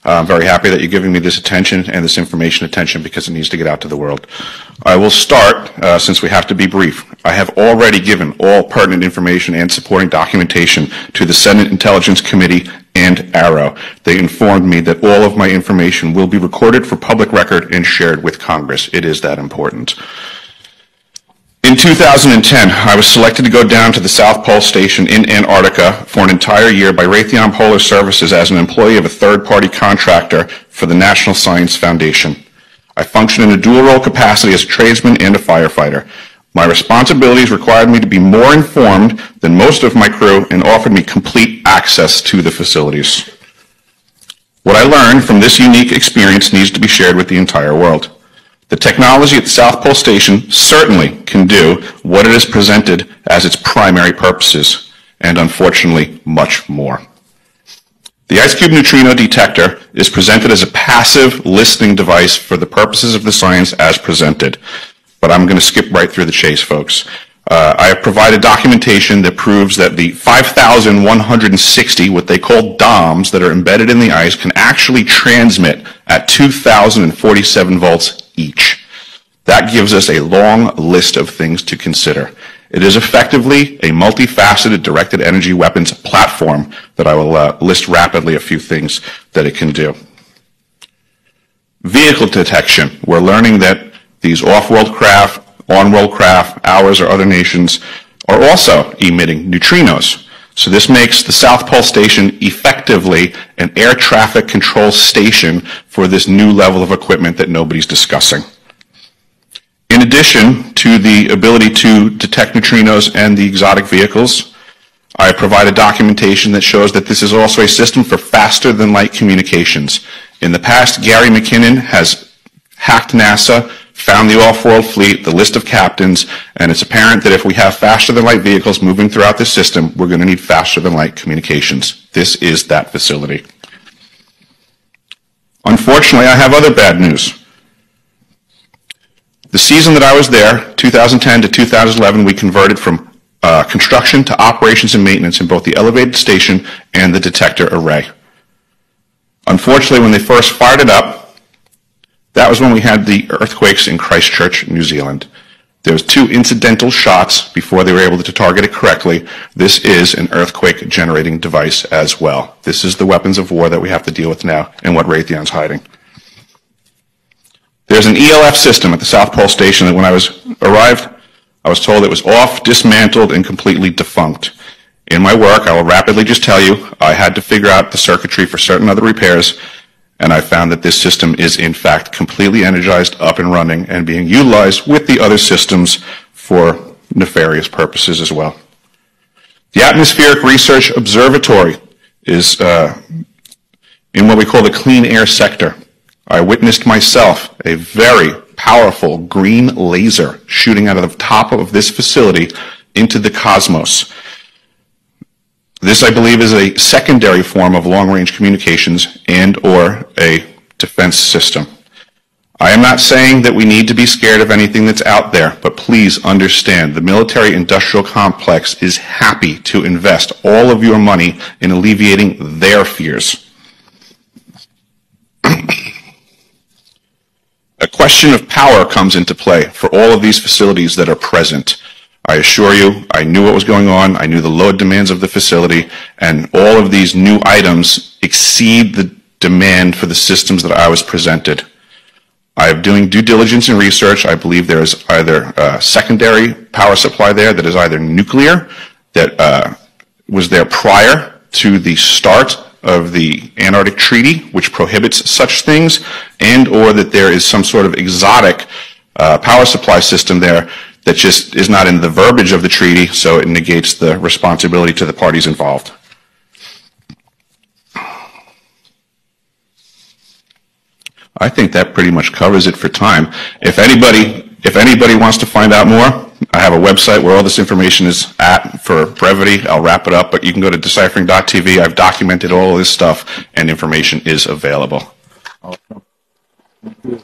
I'm very happy that you're giving me this attention and this information attention because it needs to get out to the world. I will start, since we have to be brief. I have already given all pertinent information and supporting documentation to the Senate Intelligence Committee and ARROW. They informed me that all of my information will be recorded for public record and shared with Congress. It is that important. In 2010, I was selected to go down to the South Pole Station in Antarctica for an entire year by Raytheon Polar Services as an employee of a third-party contractor for the National Science Foundation. I function in a dual-role capacity as a tradesman and a firefighter. My responsibilities required me to be more informed than most of my crew and offered me complete access to the facilities. What I learned from this unique experience needs to be shared with the entire world. The technology at the South Pole Station certainly can do what it is presented as its primary purposes, and unfortunately, much more. The Ice Cube neutrino detector is presented as a passive listening device for the purposes of the science as presented. But I'm going to skip right through the chase, folks. I have provided documentation that proves that the 5,160, what they call DOMs, that are embedded in the ice can actually transmit at 2,047 volts each. That gives us a long list of things to consider. It is effectively a multifaceted directed energy weapons platform that I will list rapidly a few things that it can do. Vehicle detection. We're learning that these off-world craft, on-world craft, ours or other nations, are also emitting neutrinos. So this makes the South Pole Station effectively an air traffic control station for this new level of equipment that nobody's discussing. In addition to the ability to detect neutrinos and the exotic vehicles, I have provided documentation that shows that this is also a system for faster than light communications. In the past, Gary McKinnon has hacked NASA, found the off-world fleet, the list of captains, and it's apparent that if we have faster-than-light vehicles moving throughout this system, we're going to need faster-than-light communications. This is that facility. Unfortunately, I have other bad news. The season that I was there, 2010 to 2011, we converted from construction to operations and maintenance in both the elevated station and the detector array. Unfortunately, when they first fired it up, that was when we had the earthquakes in Christchurch, New Zealand. There was 2 incidental shots before they were able to target it correctly. This is an earthquake generating device as well. This is the weapons of war that we have to deal with now and what Raytheon's hiding. There's an ELF system at the South Pole Station that when I arrived, I was told it was off, dismantled, and completely defunct. In my work, I will rapidly just tell you, I had to figure out the circuitry for certain other repairs, and I found that this system is in fact completely energized, up and running, and being utilized with the other systems for nefarious purposes as well. The Atmospheric Research Observatory is in what we call the clean air sector. I witnessed myself a very powerful green laser shooting out of the top of this facility into the cosmos. This, I believe, is a secondary form of long-range communications and or a defense system. I am not saying that we need to be scared of anything that's out there, but please understand the military-industrial complex is happy to invest all of your money in alleviating their fears. A question of power comes into play for all of these facilities that are present. I assure you, I knew what was going on, I knew the load demands of the facility, and all of these new items exceed the demand for the systems that I was presented. I am doing due diligence and research. I believe there is either a secondary power supply there that is either nuclear, that was there prior to the start of the Antarctic Treaty, which prohibits such things, and or that there is some sort of exotic power supply system there that just is not in the verbiage of the treaty, so it negates the responsibility to the parties involved. I think that pretty much covers it for time. If anybody wants to find out more, I have a website where all this information is at. For brevity, I'll wrap it up, but you can go to deciphering.tv. I've documented all of this stuff, and information is available. Awesome. Thank you.